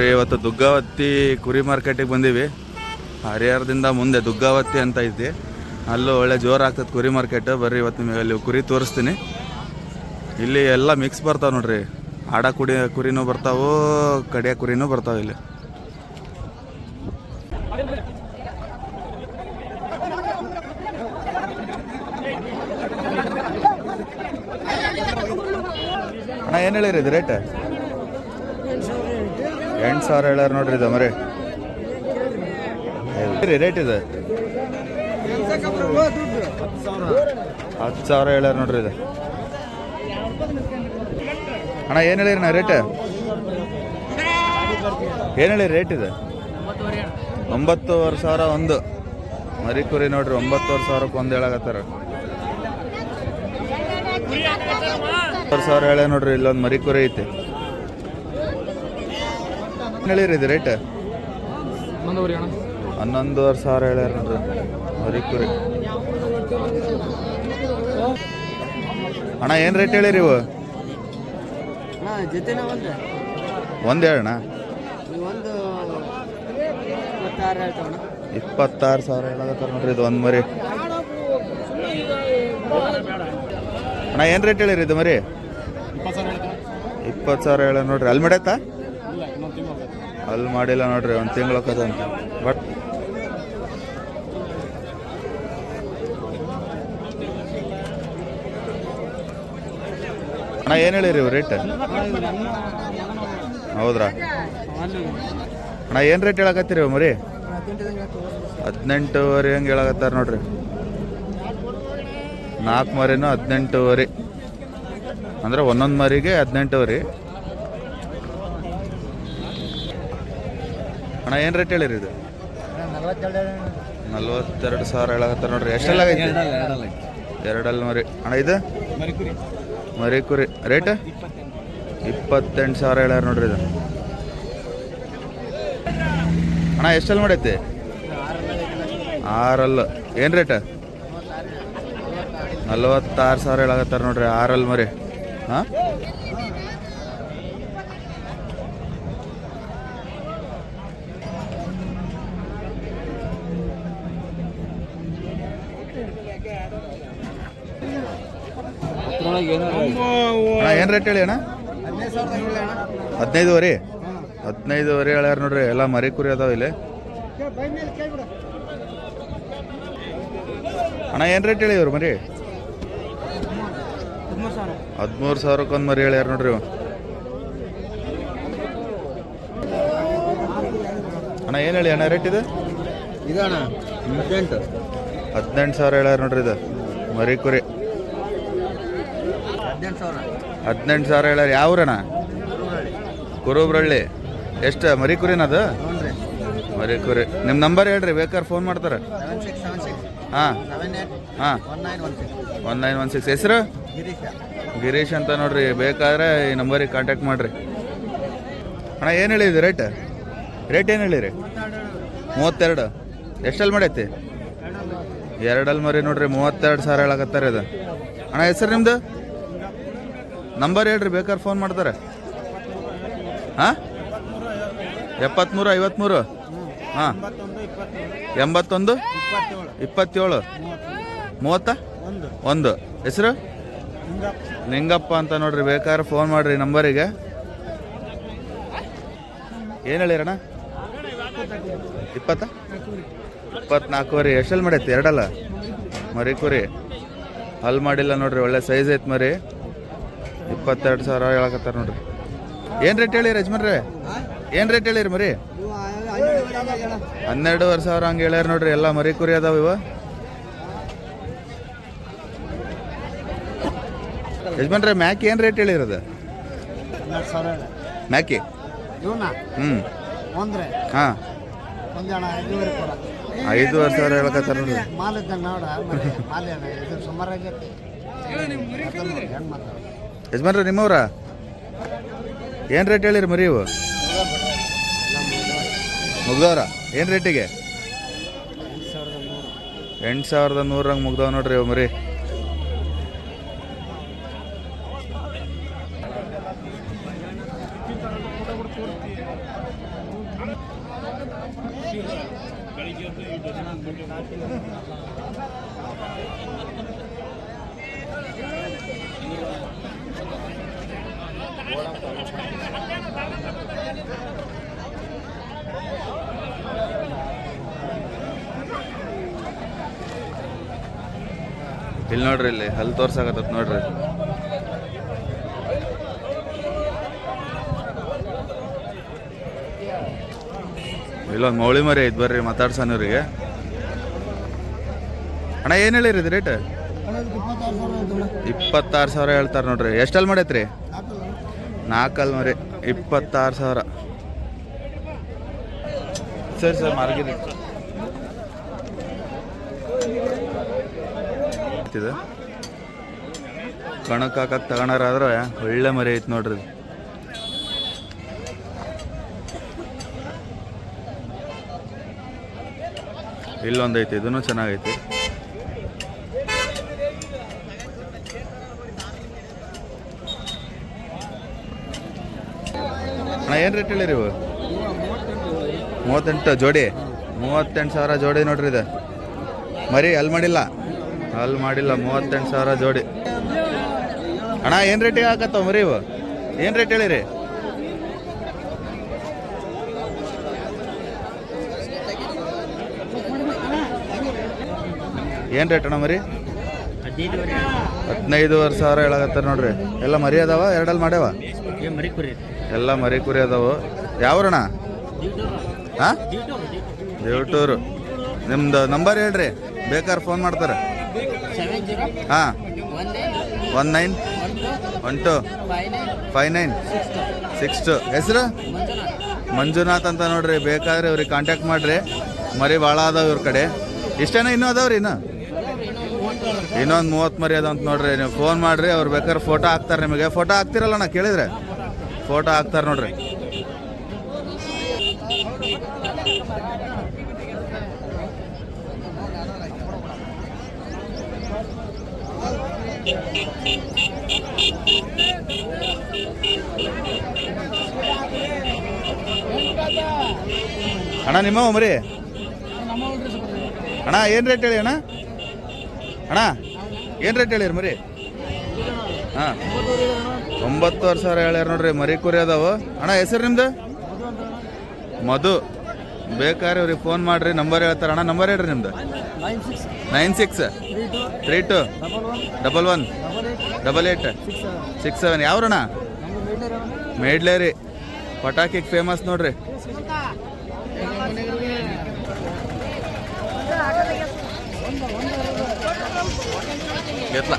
ನೋಡ್ರಿ ಇವತ್ತು ದುಗ್ಗಾವತಿ ಕುರಿ ಮಾರ್ಕೆಟಿಗೆ ಬಂದೀವಿ. ಹರಿಹರದಿಂದ ಮುಂದೆ ದುಗ್ಗಾವತಿ ಅಂತ ಐತಿ, ಅಲ್ಲೂ ಒಳ್ಳೆ ಜೋರು ಆಗ್ತದೆ ಕುರಿ ಮಾರ್ಕೆಟ್. ಬರ್ರಿ ಇವತ್ತು ನಿಮಗೆ ಅಲ್ಲಿ ಕುರಿ ತೋರಿಸ್ತೀನಿ. ಇಲ್ಲಿ ಎಲ್ಲ ಮಿಕ್ಸ್ ಬರ್ತಾವೆ ನೋಡ್ರಿ, ಆಡ ಕುರಿನೂ ಬರ್ತಾವೆ, ಕಡಿಯ ಕುರಿನೂ ಬರ್ತಾವೆ ಇಲ್ಲಿ. ಅಣ್ಣ ಏನು ಹೇಳಿರಿ ಇದು ರೇಟ್? 8,000 ಹೇಳ್ಯಾರ ನೋಡ್ರಿ ಇದು ಮರಿ. ರೇಟ್ ಇದೆ 10,000 ಹೇಳ್ಯಾರ ನೋಡ್ರಿ ಇದು. ಅಣ್ಣ ಏನು ಹೇಳಿರಿ ನಾ ರೇಟ್? ಏನು ಹೇಳಿರಿ ರೇಟ್ ಇದೆ? 9,500 ಒಂದು ಮರಿ ಕುರಿ ನೋಡ್ರಿ. 9,500 ಒಂದು ಹೇಳಾಕತ್ತಾರ. 9,000 ಹೇಳ ನೋಡ್ರಿ. ಇಲ್ಲೊಂದು ಮರಿ ಕುರಿ ಐತಿ. ಹೇಳಿರಿ ಇದು ರೇಟ್? 11,500 ಹೇಳ್ಯಾರ ನೋಡ್ರಿ ಮರಿ ಕುರಿ. ಅಣ್ಣ ಏನು ರೇಟ್ ಹೇಳಿರಿ ಇವು? ಒಂದು ಹೇಳಣ್ಣ. 26,000 ಹೇಳಕತ್ತಾರ ನೋಡ್ರಿ ಇದು ಒಂದು ಮರಿ. ಅಣ್ಣ ಏನು ರೇಟ್ ಹೇಳಿರಿ ಇದು ಮರಿ? 20,000 ಹೇಳ ನೋಡ್ರಿ. ಅಲ್ಲಿ ಮಾಡೈತಾ? ಅಲ್ಲಿ ಮಾಡಿಲ್ಲ ನೋಡ್ರಿ, ಒಂದು ತಿಂಗಳಕ್ಕದಂತ. ಬಟ್ ಅಣ್ಣ ಏನು ಹೇಳಿರಿ ಇವು ರೇಟ್? ಹೌದ್ರಾ? ಅಣ್ಣ ಏನು ರೇಟ್ ಹೇಳಕತ್ತೀರಿ ಇವು ಮರಿ? 18,500 ಹಂಗೆ ಹೇಳಕತ್ತಾರ ನೋಡ್ರಿ. 4 ಮರಿನೂ 18,500 ಅಂದ್ರೆ ಒಂದೊಂದು ಮರಿಗೆ 18,500. ಅಣ್ಣ ಏನು ರೇಟ್ ಹೇಳಿರಿ ಇದು? 42,000 ಹೇಳಕತ್ತಾರ ನೋಡ್ರಿ. ಎಷ್ಟೆಲ್ಲ ಆಗೈತಿ? ಎರಡಲ್ಲಿ ಮರಿ. ಅಣ್ಣ ಇದು ಮರಿ ಕುರಿ ರೇಟ್ 28,000 ಹೇಳ್ಯಾರ ನೋಡ್ರಿ ಇದು. ಅಣ್ಣ ಎಷ್ಟಲ್ಲಿ ಮಾಡೈತಿ? 6 ಏನು ರೇಟ್? 46,000 ಹೇಳಕತ್ತಾರ ನೋಡ್ರಿ. 6 ಮರಿ. ಹಾಂ ಏನು ರೇಟ್ ಹೇಳಿ ಅಣ್ಣ? 15,500. 15,500 ಹೇಳ್ಯಾರ ನೋಡ್ರಿ. ಎಲ್ಲ ಮರಿ ಕುರಿ ಅದಾವ ಇಲ್ಲಿ. ಅಣ್ಣ ಏನು ರೇಟ್ ಹೇಳಿ ಇವ್ರು ಮರಿ? 13,000 ಒಂದು ಮರಿ ಹೇಳ್ಯಾರ ನೋಡ್ರಿ. ಅಣ್ಣ ಏನು ಹೇಳಿ ಅಣ್ಣ ರೇಟ್ ಇದು? 18,000 ಹೇಳ್ಯಾರ ನೋಡ್ರಿ ಇದು ಮರಿ ಕುರಿ. 18,000 ಹೇಳ್ಯಾರ. ಯಾವ್ರಣ್ಣ? ಕುರುಬ್ರಳ್ಳಿ. ಎಷ್ಟು ಮರಿ ಕುರಿನ ಅದು? ಮರಿ ಕುರಿ. ನಿಮ್ಮ ನಂಬರ್ ಹೇಳ್ರಿ, ಬೇಕಾದ್ರೆ ಫೋನ್ ಮಾಡ್ತಾರೆ. ಹಾಂ ಹಾಂ 1916. ಹೆಸರು? ಗಿರೀಶ್ ಅಂತ ನೋಡ್ರಿ. ಬೇಕಾದ್ರೆ ಈ ನಂಬರಿಗೆ ಕಾಂಟ್ಯಾಕ್ಟ್ ಮಾಡಿರಿ. ಅಣ್ಣ ಏನು ಹೇಳಿದ್ರಿ ರೇಟ್? ರೇಟ್ ಏನು ಹೇಳಿರಿ? 32. ಎಷ್ಟಲ್ಲಿ ಮಾಡೈತಿ? 2 ಮರಿ ನೋಡ್ರಿ. 32,000 ಹೇಳಕತ್ತಾರೆ ಇದು. ಅಣ್ಣ ಹೆಸರು ನಿಮ್ಮದು? ನಂಬರ್ ಹೇಳ್ರಿ, ಬೇಕಾದ್ರೆ ಫೋನ್ ಮಾಡ್ತಾರೆ. ಹಾಂ 73 53. ಹಾಂ 81 27 31. ಹೆಸರು? ನಿಂಗಪ್ಪ ಅಂತ ನೋಡ್ರಿ. ಬೇಕಾದ್ರೆ ಫೋನ್ ಮಾಡಿರಿ ನಂಬರಿಗೆ. ಏನು ಹೇಳಿರಣ್ಣ? 24. ಎಷ್ಟಲ್ಲಿ ಮಾಡೈತಿ? 2 ಮರಿ ಕುರಿ. ಅಲ್ಲಿ ಮಾಡಿಲ್ಲ ನೋಡ್ರಿ. ಒಳ್ಳೆ ಸೈಜ್ ಐತೆ ಮರಿ. 22,000 ಹೇಳಕತ್ತಾರ ನೋಡ್ರಿ. ಏನು ರೇಟ್ ಹೇಳಿರಿ ಯಜಮಾನ್ರೆ? ಏನು ರೇಟ್ ಹೇಳಿರಿ ಮರಿ? 12,500 ಹಂಗೆ ಹೇಳ್ಯಾರ ನೋಡ್ರಿ. ಎಲ್ಲ ಮರಿ ಕುರಿ ಅದಾವ ಇವ. ಯಜಮಾನ್ರೆ ಮ್ಯಾಕಿ ಏನು ರೇಟ್ ಹೇಳಿರೋದು? ಮ್ಯಾಕಿ ಹ್ಞೂ ಹಾಂ 5,500 ಹೇಳಕತ್ತಾರ ನೋಡ್ರಿ. ಯಜಮಾನ್ರೆ ನಿಮ್ಮವ್ರ ಏನು ರೇಟ್ ಹೇಳಿರಿ ಮರಿ ಇವು? ಮುಗ್ದವ್ರ ಏನು ರೇಟಿಗೆ? 8,100 ಹಂಗೆ ಮುಗ್ದವ ನೋಡ್ರಿ ಇವು ಮರಿ. ಇಲ್ಲಿ ನೋಡ್ರಿ, ಇಲ್ಲಿ ಹಲ್ಲು ತೋರ್ಸಾಕತ್ತ ನೋಡ್ರಿ. ಇಲ್ಲೊಂದು ಮೌಳಿ ಮರಿ ಐತೆ, ಬರ್ರಿ ಮಾತಾಡ್ಸೋಣ ಇವ್ರಿಗೆ. ಅಣ್ಣ ಏನು ಹೇಳಿರಿ ಇದು ರೇಟ್? 26,000 ಹೇಳ್ತಾರೆ ನೋಡ್ರಿ. ಎಷ್ಟಲ್ಲಿ ಮಾಡೈತ್ರಿ? 4 ಮರಿ 26,000. ಸರಿ ಸರ್, ಮಾರ್ಗಿರಿ ಇದು ಕಣಕ್ ಹಾಕಕ್ಕೆ ತಗೊಂಡಾರಾದ್ರೆ ಒಳ್ಳೆ ಮರಿ ಐತೆ ನೋಡ್ರಿ. ಇಲ್ಲೊಂದೈತಿ, ಇದನ್ನು ಚೆನ್ನಾಗೈತಿ. ಅಣ್ಣ ಏನು ರೇಟ್ ಹೇಳಿರಿ ಇವು? 38 ಜೋಡಿ, 38,000 ಜೋಡಿ ನೋಡ್ರಿ. ಇದು ಮರಿ ಅಲ್ಲಿ ಮಾಡಿಲ್ಲ, 38,000 ಜೋಡಿ. ಅಣ್ಣ ಏನು ರೇಟಿಗೆ ಹಾಕತ್ತವ ಮರಿ ಇವು? ಏನು ರೇಟ್ ಹೇಳಿರಿ? ಏನು ರೇಟ್ ಅಣ್ಣ ಮರಿ? 15,500 ಹೇಳಾಕತ್ತಾರ ನೋಡ್ರಿ. ಎಲ್ಲ ಮರಿ ಅದಾವ? ಎರಡಲ್ಲಿ ಮಾಡ್ಯಾವ? ಎಲ್ಲ ಮರಿ ಕುರಿ ಅದಾವು. ಯಾವ್ರಣ್ಣ? ಹಾಂ, ದೇವಟೂರು. ನಿಮ್ದು ನಂಬರ್ ಹೇಳ್ರಿ, ಬೇಕಾದ್ರೆ ಫೋನ್ ಮಾಡ್ತಾರೆ. ಹಾಂ, 19125962. ಹೆಸರು ಮಂಜುನಾಥ್ ಅಂತ ನೋಡ್ರಿ. ಬೇಕಾದ್ರೆ ಇವ್ರಿಗೆ ಕಾಂಟ್ಯಾಕ್ಟ್ ಮಾಡಿರಿ. ಮರಿ ಭಾಳ ಅದಾವ ಇವ್ರ ಕಡೆ. ಇಷ್ಟೇನ ಇನ್ನೂ ಅದಾವ್ರಿ? ಇನ್ನೊಂದು 30 ಮರಿ ಅದಂತ ನೋಡ್ರಿ. ನೀವು ಫೋನ್ ಮಾಡಿರಿ, ಅವ್ರು ಬೇಕಾದ್ರೆ ಫೋಟೋ ಹಾಕ್ತಾರೆ ನಿಮಗೆ. ಫೋಟೋ ಹಾಕ್ತಿರಲ್ಲ ನಾ ಕೇಳಿದ್ರೆ? ಫೋಟೋ ಹಾಕ್ತಾರೆ ನೋಡ್ರಿ. ಅಣ್ಣ ನಿಮ್ಮ ಮರಿ ಅಣ್ಣ ಏನು ರೇಟ್ ಹೇಳಿ ಅಣ್ಣ? ಅಣ್ಣ ಏನು ರೇಟ್ ಹೇಳಿರಿ ಮರಿ? ಹಾಂ, 9,000 ಹೇಳ್ಯಾರ ನೋಡ್ರಿ. ಮರಿ ಕುರಿ ಅದಾವು. ಅಣ್ಣ ಹೆಸರು ನಿಮ್ದು? ಮಧು. ಬೇಕಾದ್ರೆ ಇವ್ರಿಗೆ ಫೋನ್ ಮಾಡಿರಿ, ನಂಬರ್ ಹೇಳ್ತಾರೆ. ಅಣ್ಣ ನಂಬರ್ ಹೇಳ್ರಿ ನಿಮ್ದು? 9632118867. ಯಾವ್ರಣ್ಣ? ಮೇಡ್ಲೇರಿ. ಪಟಾಕಿಗೆ ಫೇಮಸ್ ನೋಡ್ರಿ. ಎತ್ಲ